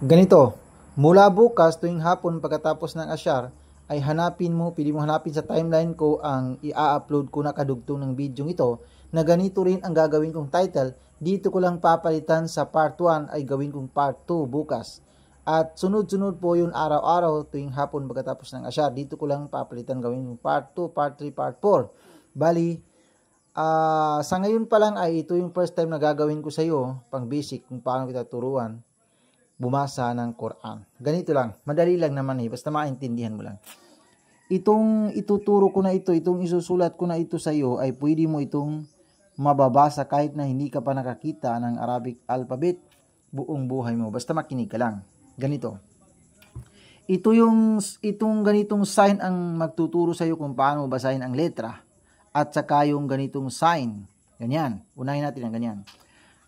Ganito, mula bukas tuwing hapon pagkatapos ng asyar, ay pili mo hanapin sa timeline ko ang i-upload ko na kadugtong ng video ito na ganito rin ang gagawin kong title. Dito ko lang papalitan sa part 1 ay gawin kong part 2 bukas. At sunod-sunod po yun araw-araw tuwing hapon pagkatapos ng asyar. Dito ko lang papalitan gawin kong part 2, part 3, part 4. Bali, sa ngayon pa lang ay ito yung first time na gagawin ko sa iyo, pang basic kung paano kita turuan bumasa ng Quran. Ganito lang, madali lang naman basta maintindihan mo lang. Itong ituturo ko na ito, itong isusulat ko na ito sa iyo ay pwede mo itong mababasa kahit na hindi ka pa nakakita ng Arabic alphabet buong buhay mo. Basta makinig ka lang. Ganito. Itong ganitong sign ang magtuturo sa iyo kung paano basahin ang letra at saka yung ganitong sign. Ganyan. Unahin natin ang ganyan.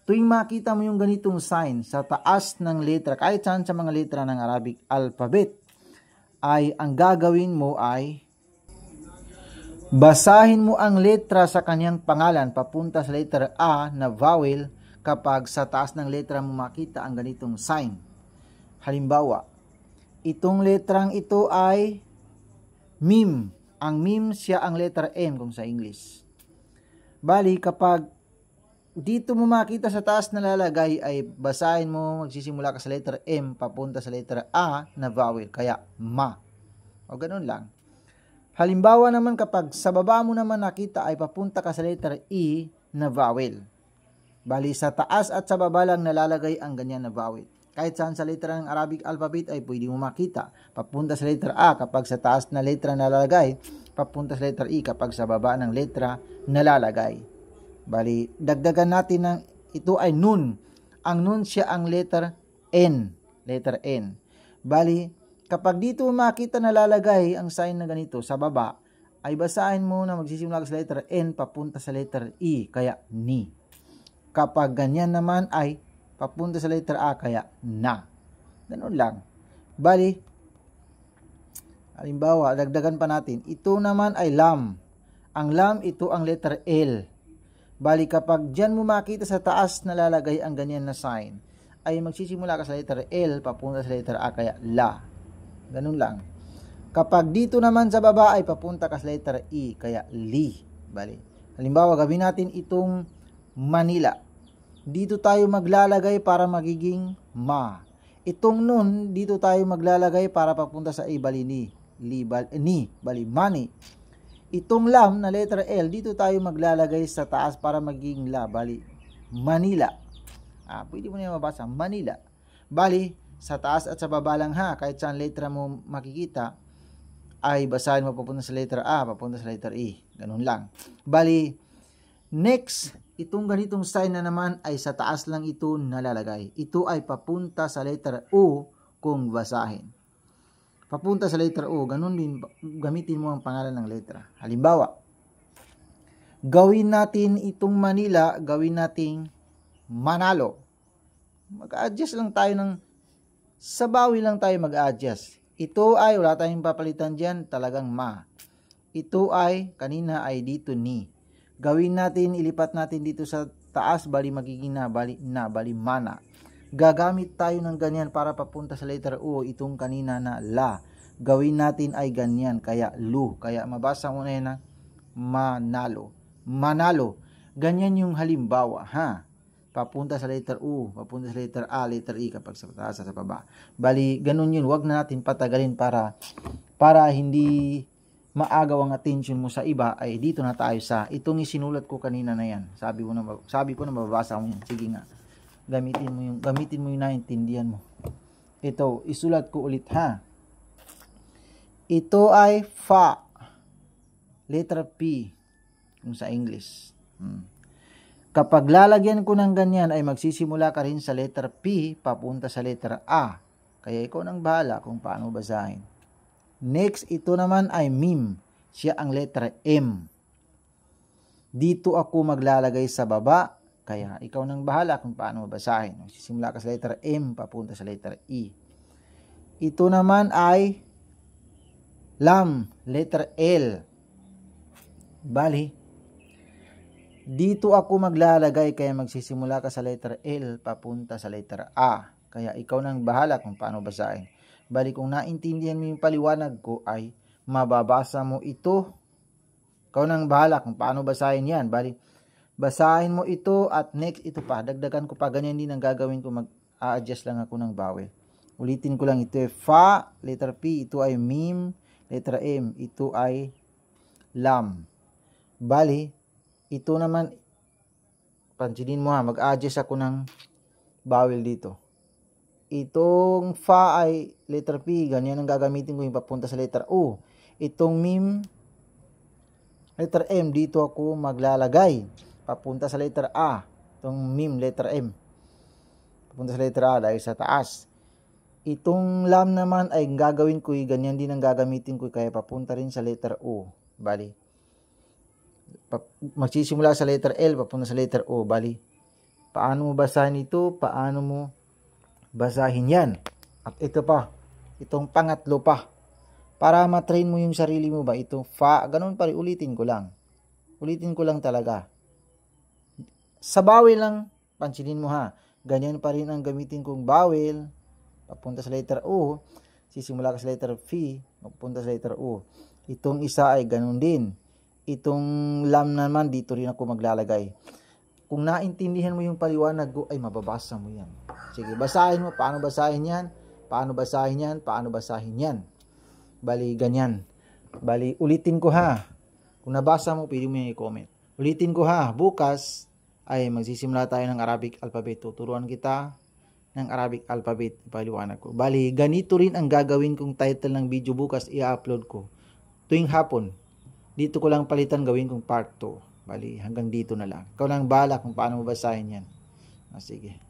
Tuwing makita mo yung ganitong sign sa taas ng letra, kahit saan sa mga letra ng Arabic alphabet, ay ang gagawin mo ay basahin mo ang letra sa kanyang pangalan papunta sa letter A na vowel kapag sa taas ng letra mo makita ang ganitong sign. Halimbawa, itong letrang ito ay mim. Ang mim siya ang letter M kung sa English. Bali, kapag dito mo makita sa taas na lalagay ay basahin mo, magsisimula ka sa letter M papunta sa letter A na vowel, kaya ma. O ganun lang. Halimbawa naman kapag sa baba mo naman nakita ay papunta ka sa letter E na vowel. Bali sa taas at sa baba lang nalalagay ang ganyan na vowel. Kahit saan sa letra ng Arabic alphabet ay pwede mo makita. Papunta sa letter A kapag sa taas na letra nalalagay, papunta sa letter E kapag sa baba ng letra nalalagay. Bali, dagdagan natin ng ito ay nun. Ang nun siya ang letter N. Letter N. Bali, kapag dito makita na lalagay ang sign na ganito sa baba, ay basahin mo na magsisimula ka sa letter N papunta sa letter E, kaya ni. Kapag ganyan naman ay papunta sa letter A, kaya na. Ganun lang. Bali, halimbawa, dagdagan pa natin. Ito naman ay lam. Ang lam, ito ang letter L. Bali, kapag dyan mo makita sa taas na lalagay ang ganyan na sign, ay magsisimula ka sa letter L, papunta sa letter A, kaya la. Ganun lang. Kapag dito naman sa baba ay papunta ka sa letter E, kaya li. Bali, halimbawa, gawin natin itong Manila. Dito tayo maglalagay para magiging ma. Itong nun, dito tayo maglalagay para papunta sa E, bali ni. Bali, mani. Itong lam na letter L, dito tayo maglalagay sa taas para maging la. Bali, Manila. Pwede mo na mabasa, Manila. Bali, sa taas at sa baba lang ha. Kahit saan letra mo makikita, ay basahin mo papunta sa letter A, papunta sa letter E. Ganun lang. Bali, next, itong ganitong sign na naman ay sa taas lang ito nalalagay. Ito ay papunta sa letter O kung basahin. Papunta sa letter O, ganun din, gamitin mo ang pangalan ng letra. Halimbawa, gawin natin itong Manila, gawin nating Manalo. Mag-adjust lang tayo sa bawi lang tayo mag-adjust. Ito ay, wala tayong papalitan dyan, talagang ma. Ito ay, kanina ay dito ni. Gawin natin, ilipat natin dito sa taas, bali magiging bali mana. Gagamit tayo ng ganyan para papunta sa letter O, itong kanina na la. Gawin natin ay ganyan, kaya lu. Kaya mabasa mo na yan na manalo. Manalo. Ganyan yung halimbawa, ha? Papunta sa letter U, papunta sa letter A, letter E kapag sa taas sa baba. Bali, ganun yun. Huwag na natin patagalin para hindi maagaw ang attention mo sa iba. Ay dito na tayo sa itong isinulat ko kanina na yan. Sabi ko na mababasa mo yan. Sige nga. Gamitin mo yung naintindihan mo. Ito, isulat ko ulit ha. Ito ay fa. Letter P kung sa English. Kapag lalagyan ko ng ganyan ay magsisimula ka rin sa letter P papunta sa letter A. Kaya ikaw nang bahala kung paano basahin. Next, ito naman ay mim. Siya ang letter M. Dito ako maglalagay sa baba. Kaya ikaw nang bahala kung paano basahin. Magsisimula ka sa letter M papunta sa letter E. Ito naman ay lam, letter L. Bali, dito ako maglalagay kaya magsisimula ka sa letter L papunta sa letter A. Kaya ikaw nang bahala kung paano basahin. Bali kung naintindihan mo yung paliwanag ko ay mababasa mo ito. Ikaw nang bahala kung paano basahin yan. Bali basahin mo ito at next ito pa. Dagdagan ko pa, ganyan din ang gagawin ko, mag-a-adjust lang ako ng vowel. Ulitin ko lang, ito ay fa, letter P, ito ay mim, letter M, ito ay lam. Bali, ito naman, pansinin mo ha, mag-adjust ako ng vowel dito. Itong fa ay letter P, ganyan ang gagamitin ko yung papunta sa letter O. Itong mim, letter M, dito ako maglalagay papunta sa letter A. Itong mim, letter M, papunta sa letter A dahil sa taas. Itong lam naman ay gagawin ko, ganyan din ang gagamitin ko, kaya papunta rin sa letter O. Bali, magsisimula sa letter L, papunta sa letter O. Bali, paano mo basahin ito? Paano mo basahin yan? At ito pa, itong pangatlo pa. Para matrain mo yung sarili mo ba, itong fa, ganun pa rin, ulitin ko lang. Ulitin ko lang talaga. Sa vowel lang, pansinin mo ha, ganyan pa rin ang gamitin kong vowel. Papunta sa letter O, sisimula ka sa letter V, papunta sa letter O. Itong isa ay ganun din. Itong lam naman, dito rin ako maglalagay. Kung naintindihan mo yung paliwanag ko, ay mababasa mo yan. Sige, basahin mo. Paano basahin yan? Paano basahin yan? Paano basahin yan? Bali, ganyan. Bali, ulitin ko ha. Kung nabasa mo, pwede mo yung i-comment. Ulitin ko ha. Bukas ay magsisimula tayo ng Arabic alphabet. Tuturuan kita ng Arabic alphabet, paliwanag ko. Bali, ganito rin ang gagawin kong title ng video bukas, i-upload ko. Tuwing hapon, dito ko lang palitan, gawin kong part 2. Bali, hanggang dito na lang. Ikaw lang bahala kung paano mo basahin yan. Sige.